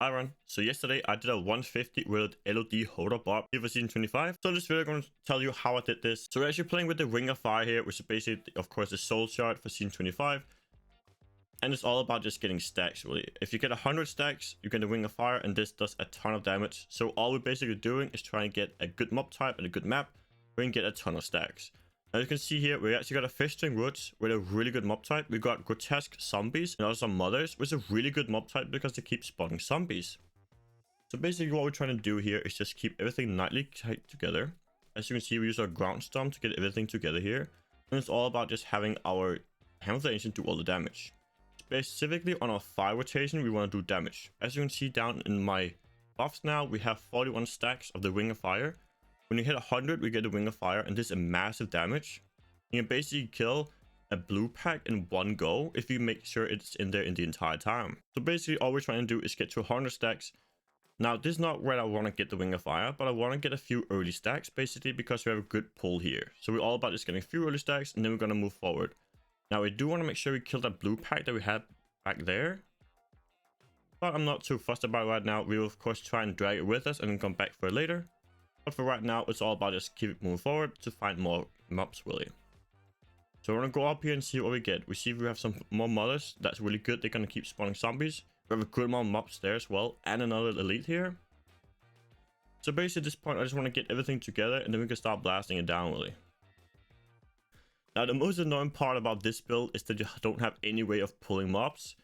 Hi everyone, so yesterday I did a 150 with LoD HOTA barb here for season 25. So in this video I'm going to tell you how I did this. So we're actually playing with the Ring of Fire here, which is basically of course the soul shard for season 25. And it's all about just getting stacks really. If you get 100 stacks, you get the Ring of Fire and this does a ton of damage. So all we're basically doing is trying to get a good mob type and a good map where you can get a ton of stacks. As you can see here, we actually got a Festering Woods with a really good mob type. We got grotesque zombies and also some mothers, which is a really good mob type because they keep spawning zombies. So basically what we're trying to do here is just keep everything nicely tight together. As you can see, we use our ground storm to get everything together here. And it's all about just having our Hammer of the Ancient do all the damage. Specifically on our fire rotation, we want to do damage. As you can see down in my buffs now, we have 41 stacks of the Ring of Fire. When you hit 100, we get the Ring of Fire, and this is a massive damage. You can basically kill a blue pack in one go if you make sure it's in there in the entire time. So basically all we're trying to do is get to 100 stacks. Now this is not where I want to get the Ring of Fire, but I want to get a few early stacks basically because we have a good pull here. So we're all about just getting a few early stacks and then we're going to move forward. Now we do want to make sure we kill that blue pack that we had back there. But I'm not too fussed about it right now. We will of course try and drag it with us and then come back for it later. But for right now, it's all about just keep moving forward to find more mobs really. So we're going to go up here and see what we get. We see we have some more mothers. That's really good. They're going to keep spawning zombies. We have a good amount of mobs there as well. And another elite here. So basically at this point, I just want to get everything together and then we can start blasting it down really. Now the most annoying part about this build is that you don't have any way of pulling mobs.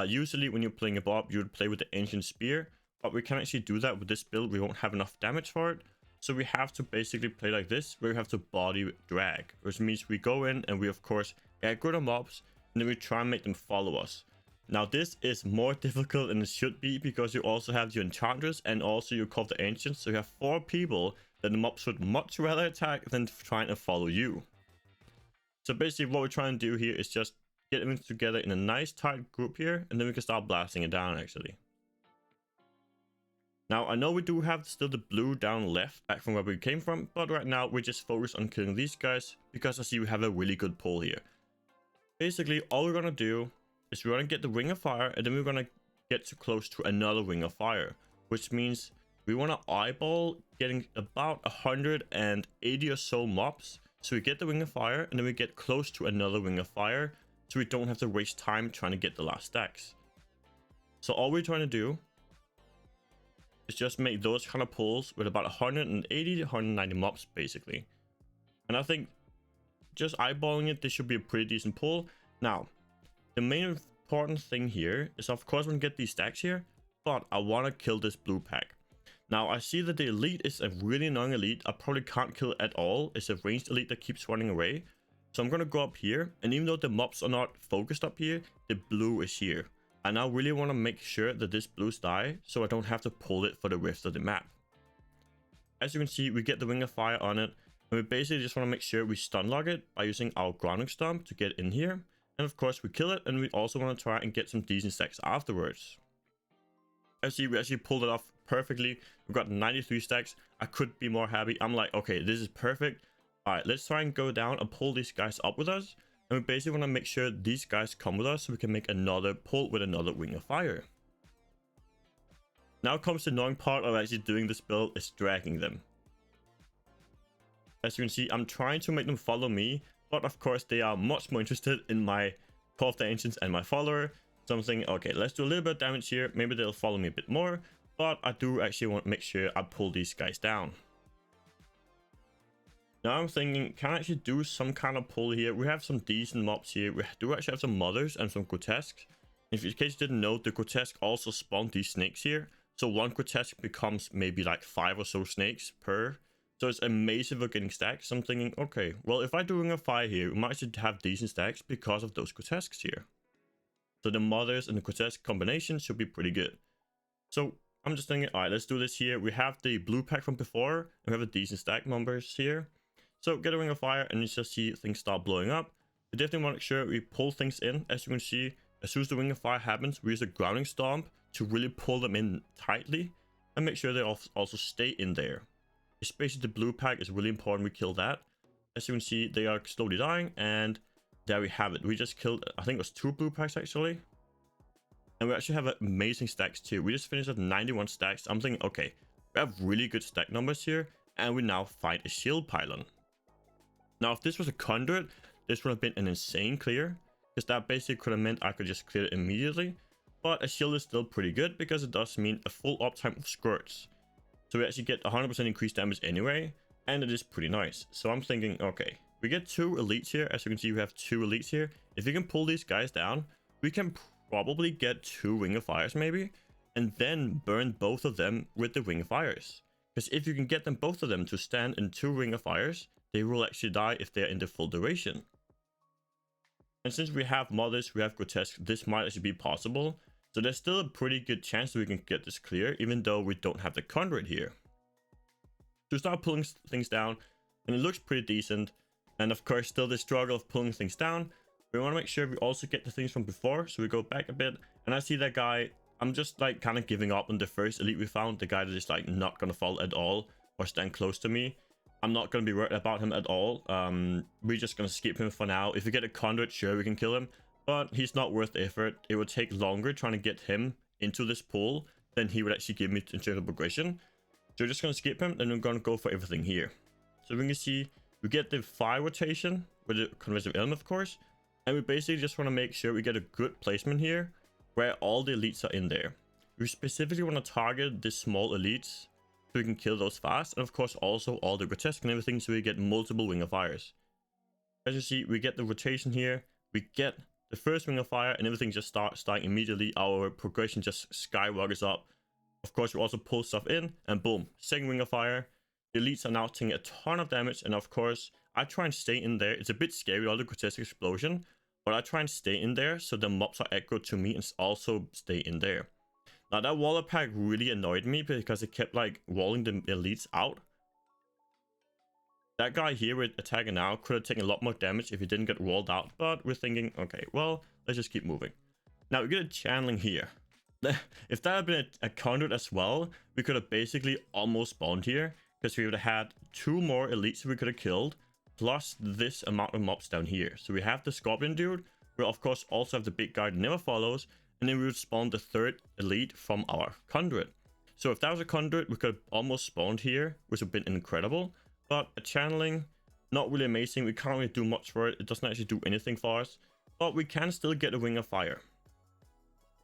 Usually when you're playing a barb, you would play with the ancient spear. But we can't actually do that with this build. We won't have enough damage for it. So we have to basically play like this, where we have to body drag, which means we go in and we of course get good on mobs and then we try and make them follow us. Now this is more difficult than it should be because you also have your enchantress and also you call the ancients. So you have 4 people that the mobs would much rather attack than trying to follow you. So basically what we're trying to do here is just get them together in a nice tight group here and then we can start blasting it down actually. Now, I know we do have still the blue down left back from where we came from, but right now we just focus on killing these guys because I see we have a really good pull here. Basically, all we're going to do is we're going to get the Ring of Fire and then we're going to get too close to another Ring of Fire, which means we want to eyeball getting about 180 or so mobs. So we get the Ring of Fire and then we get close to another Ring of Fire so we don't have to waste time trying to get the last stacks. So all we're trying to do is just make those kind of pulls with about 180 to 190 mobs basically. And I think just eyeballing it, this should be a pretty decent pull. Now, the main important thing here is of course we can get these stacks here, but I want to kill this blue pack. Now, I see that the elite is a really annoying elite. I probably can't kill it at all. It's a ranged elite that keeps running away. So I'm going to go up here, and even though the mobs are not focused up here, the blue is here. And I really want to make sure that this blues die so I don't have to pull it for the rest of the map. As you can see, we get the Ring of Fire on it. And we basically just want to make sure we stun lock it by using our grounding stomp to get in here. And of course we kill it, and we also want to try and get some decent stacks afterwards. As you see, we actually pulled it off perfectly. We've got 93 stacks. I couldn't be more happy. I'm like, okay, this is perfect. Alright, let's try and go down and pull these guys up with us. And we basically want to make sure these guys come with us so we can make another pull with another Ring of Fire. Now comes the annoying part of actually doing this build is dragging them. As you can see, I'm trying to make them follow me, but of course they are much more interested in my Call of the Ancients and my follower. So I'm thinking, okay, let's do a little bit of damage here. Maybe they'll follow me a bit more, but I do actually want to make sure I pull these guys down. Now I'm thinking, can I actually do some kind of pull here? We have some decent mobs here. We do actually have some mothers and some grotesques. In case you didn't know, the grotesque also spawned these snakes here. So one grotesque becomes maybe like 5 or so snakes per. So it's amazing for getting stacks. So I'm thinking, okay, well, if I do Ring of Fire here, we might actually have decent stacks because of those grotesques here. So the mothers and the grotesque combination should be pretty good. So I'm just thinking, all right, let's do this here. We have the blue pack from before, and we have a decent stack numbers here. So get a Ring of Fire and you just see things start blowing up. We definitely want to make sure we pull things in. As you can see, as soon as the Ring of Fire happens, we use a grounding stomp to really pull them in tightly and make sure they also stay in there. Especially the blue pack is really important we kill that. As you can see, they are slowly dying and there we have it. We just killed, I think it was 2 blue packs actually. And we actually have amazing stacks too. We just finished at 91 stacks. I'm thinking, okay, we have really good stack numbers here, and we now fight a shield pylon. Now, if this was a conduit, this would have been an insane clear, because that basically could have meant I could just clear it immediately. But a shield is still pretty good because it does mean a full uptime of squirts. So we actually get 100% increased damage anyway, and it is pretty nice. So I'm thinking, okay, we get 2 elites here. As you can see, we have 2 elites here. If we can pull these guys down, we can probably get 2 ring of fires maybe, and then burn both of them with the ring of fires. Because if you can get them both of them to stand in 2 ring of fires, they will actually die if they're in the full duration. And since we have modest, we have grotesque, this might actually be possible. So there's still a pretty good chance that we can get this clear, even though we don't have the conduit here. So we start pulling things down, and it looks pretty decent. And of course, still the struggle of pulling things down. We want to make sure we also get the things from before. So we go back a bit, and I see that guy. I'm just like kind of giving up on the first elite we found. The guy that is like not going to fall at all or stand close to me. I'm not going to be worried about him at all. We're just going to skip him for now. If we get a conduit, sure, we can kill him. But he's not worth the effort. It would take longer trying to get him into this pool than he would actually give me in terms of progression. So we're just going to skip him, and we're going to go for everything here. So we can see we get the fire rotation with the conversive element, of course. And we basically just want to make sure we get a good placement here where all the elites are in there. We specifically want to target the small elites so we can kill those fast. And of course also all the grotesque and everything, so we get multiple ring of fires. As you see, we get the rotation here. We get the first ring of fire, and everything just starts dying immediately. Our progression just skyrockets up. Of course, we also pull stuff in, and boom, second ring of fire. The elites are now taking a ton of damage, and of course, I try and stay in there. It's a bit scary with all the grotesque explosion, but I try and stay in there so the mobs are echoed to me and also stay in there. Now, that waller pack really annoyed me because it kept like walling the elites out. That guy here with attacking now could have taken a lot more damage if he didn't get walled out, but we're thinking, okay, well, let's just keep moving. Now we get a channeling here. If that had been a conduit as well, we could have basically almost spawned here, because we would have had 2 more elites we could have killed, plus this amount of mobs down here. So we have the scorpion dude, we of course also have the big guy that never follows, and then we would spawn the 3rd elite from our conduit. So if that was a conduit, we could have almost spawned here, which would have been incredible. But a channeling, not really amazing. We can't really do much for it. It doesn't actually do anything for us. But we can still get a ring of fire.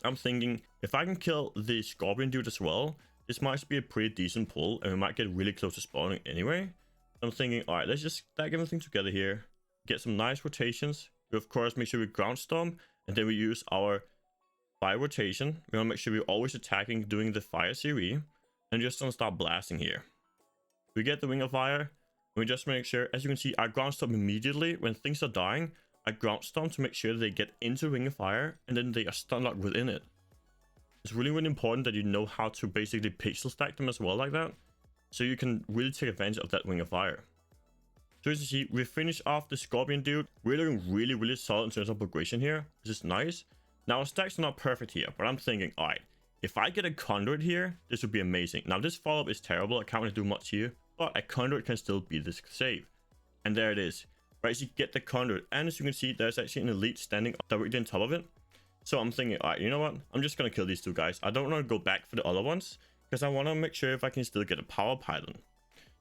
I'm thinking, if I can kill the scorpion dude as well, this might be a pretty decent pull, and we might get really close to spawning anyway. I'm thinking, alright, let's just stack everything together here. Get some nice rotations. We of course make sure we ground storm, and then we use our fire rotation. We want to make sure we're always attacking, doing the fire series, and just gonna start blasting here. We get the ring of fire, and we just make sure, as you can see, I ground storm immediately. When things are dying, I ground storm to make sure they get into ring of fire, and then they are stun locked within it. It's really, really important that you know how to basically pixel stack them as well like that, so you can really take advantage of that ring of fire. So as you see, we finished off the scorpion dude. We're looking really, really solid in terms of progression here, which is nice. Now our stacks are not perfect here, but I'm thinking, alright, if I get a conduit here, this would be amazing. Now this follow-up is terrible, I can't really do much here, but a conduit can still be this save. And there it is. Right, so you get the conduit, and as you can see, there's actually an elite standing directly on top of it. So I'm thinking, alright, you know what? I'm just gonna kill these 2 guys. I don't want to go back for the other ones, because I want to make sure if I can still get a power pylon.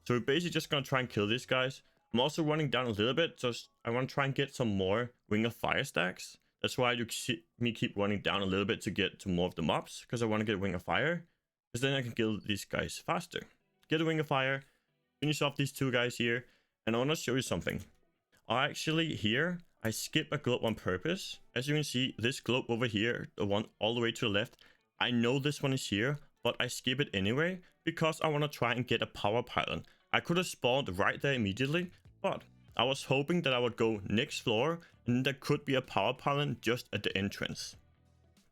So we're basically just gonna try and kill these guys. I'm also running down a little bit, just I want to try and get some more ring of fire stacks. That's why you see me keep running down a little bit to get to more of the mobs, because I want to get a ring of fire, because then I can kill these guys faster. Get a ring of fire, finish off these 2 guys here, and I want to show you something. I actually here, I skip a globe on purpose. As you can see, this globe over here, the one all the way to the left, I know this one is here, but I skip it anyway, because I want to try and get a power pylon. I could have spawned right there immediately, but I was hoping that I would go next floor, and there could be a power pylon just at the entrance.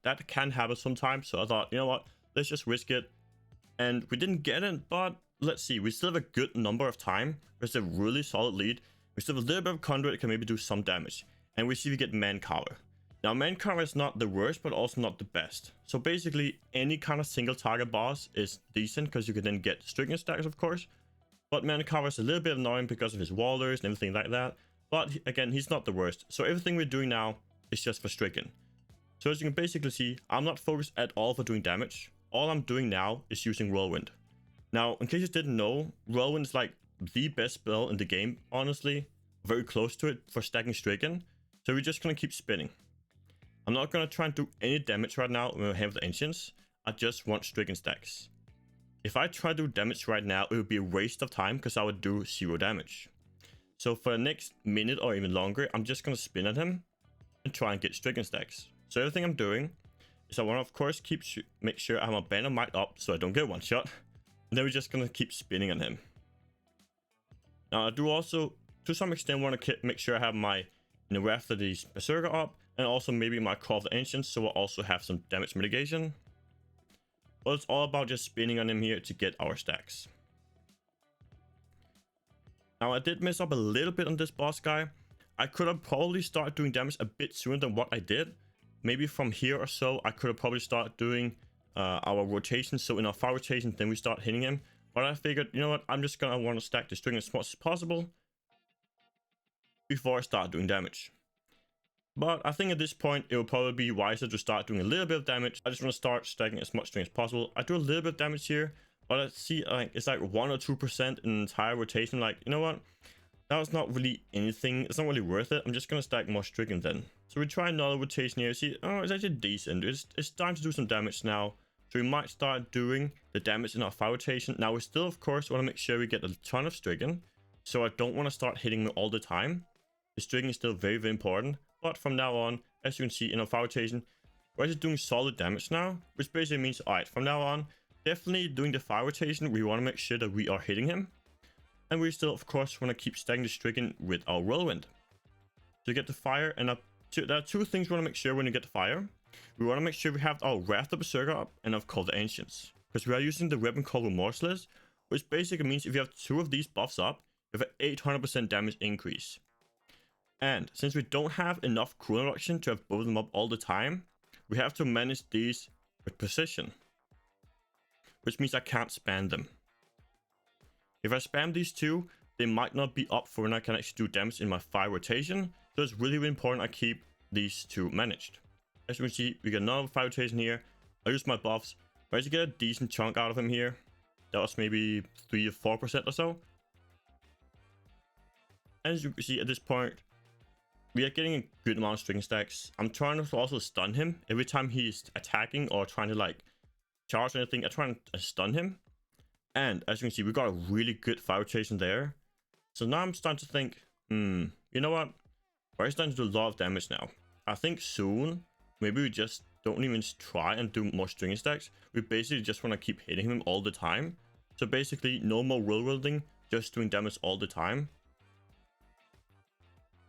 That can happen sometimes, so I thought, you know what, let's just risk it. And we didn't get it, but let's see, we still have a good number of time. There's a really solid lead. We still have a little bit of conduit that can maybe do some damage. And we see we get man cover. Now, man cover is not the worst, but also not the best. So basically, any kind of single target boss is decent, because you can then get stricken stacks, of course. But man cover is a little bit annoying because of his wallers and everything like that. But again, he's not the worst. So everything we're doing now is just for stricken. So as you can basically see, I'm not focused at all for doing damage. All I'm doing now is using Whirlwind. Now, in case you didn't know, Whirlwind is like the best spell in the game, honestly. Very close to it for stacking Stricken. So we're just going to keep spinning. I'm not going to try and do any damage right now when we have the Ancients. I just want Stricken stacks. If I try to do damage right now, it would be a waste of time because I would do 0 damage. So for the next minute or even longer, I'm just going to spin at him and try and get Stricken stacks. So everything I'm doing is I want to, of course, make sure I have my banner might up so I don't get one shot. And then we're just going to keep spinning on him. Now, I do also, to some extent, want to make sure I have my Wrath of the Berserker up. And also maybe my Call of the Ancients, so we'll also have some damage mitigation. But it's all about just spinning on him here to get our stacks. Now, I did mess up a little bit on this boss guy. I could have probably started doing damage a bit sooner than what I did. Maybe from here or so, I could have probably started doing our rotation. So in our fire rotation, then we start hitting him. But I figured, you know what, I'm just gonna want to stack the string as much as possible before I start doing damage. But I think at this point, it will probably be wiser to start doing a little bit of damage. I just want to start stacking as much string as possible. I do a little bit of damage here, but I see like it's like 1 or 2% in the entire rotation. Like, you know what? That was not really anything. It's not really worth it. I'm just going to stack more stricken then. So we try another rotation here. See, oh, it's actually decent. It's time to do some damage now. So we might start doing the damage in our fire rotation. Now we still, of course, want to make sure we get a ton of stricken. So I don't want to start hitting me all the time. The stricken is still very, very important. But from now on, as you can see in our fire rotation, we're just doing solid damage now. Which basically means, alright, from now on, definitely doing the fire rotation, we want to make sure that we are hitting him. And we still, of course, want to keep stacking the stricken with our whirlwind. To get the fire, and there are two things we want to make sure when you get the fire. We want to make sure we have our Wrath of Berserker up and of Call the Ancients. Because we are using the weapon called Remorseless, which basically means if you have 2 of these buffs up, you have an 800% damage increase. And since we don't have enough cooldown reduction to have both of them up all the time, we have to manage these with precision. Which means I can't spam them. If I spam these 2, they might not be up for when I can actually do damage in my fire rotation. So it's really, really important I keep these 2 managed. As you can see, we get another fire rotation here. I use my buffs. I actually get a decent chunk out of him here. That was maybe 3 or 4% or so. As you can see at this point, we are getting a good amount of string stacks. I'm trying to also stun him. Every time he's attacking or trying to like charge or anything, I try and stun him. And as you can see, we got a really good fire rotation there. So now I'm starting to think, you know what? We're starting to do a lot of damage now. I think soon, maybe we just don't even try and do more string stacks. We basically just want to keep hitting him all the time. So basically, no more whirlwinding, just doing damage all the time.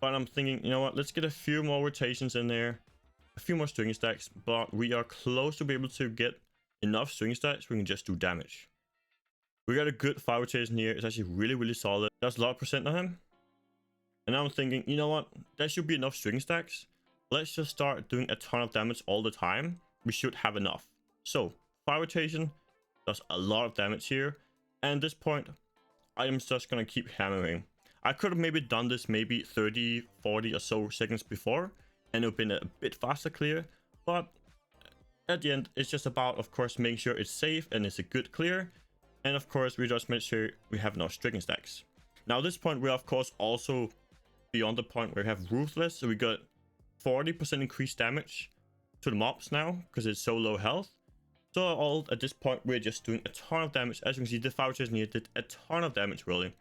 But I'm thinking, you know what? Let's get a few more rotations in there. A few more string stacks. But we are close to be able to get enough string stacks we can just do damage. We got a good fire rotation here. It's actually really, really solid. That's a lot of percent on him. And now I'm thinking, you know what? That should be enough string stacks. Let's just start doing a ton of damage all the time. We should have enough. So, fire rotation does a lot of damage here. And at this point, I am just going to keep hammering. I could have maybe done this maybe 30, 40 or so seconds before. And it would have been a bit faster clear. But at the end, it's just about, of course, making sure it's safe and it's a good clear. And of course, we just make sure we have enough stricken stacks. Now at this point, we're of course also beyond the point where we have Ruthless. So we got 40% increased damage to the mobs now because it's so low health. So all at this point, we're just doing a ton of damage. As you can see, the fire rotation here did a ton of damage really.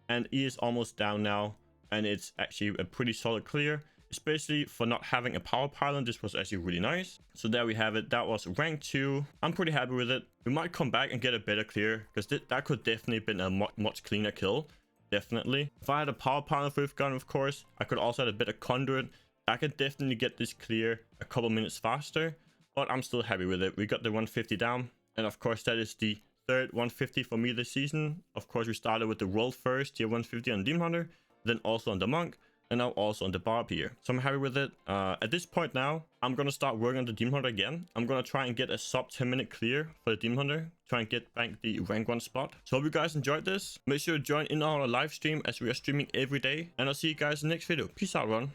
And he is almost down now. And it's actually a pretty solid clear. Especially for not having a power pylon, this was actually really nice. So there we have it. That was rank 2. I'm pretty happy with it. We might come back and get a better clear because that could definitely have been a much cleaner kill. Definitely. If I had a power pylon for this gun, of course, I could also have a better conduit. I could definitely get this clear a couple minutes faster, but I'm still happy with it. We got the 150 down, and of course that is the third 150 for me this season. Of course, we started with the world first, tier 150 on Demon Hunter, then also on the Monk, and now also on the Barb here. So I'm happy with it. At this point now, I'm going to start working on the Demon Hunter again. I'm going to try and get a sub 10-minute clear for the Demon Hunter. Try and get back the rank 1 spot. So hope you guys enjoyed this. Make sure to join in on our live stream as we are streaming every day. And I'll see you guys in the next video. Peace out, everyone.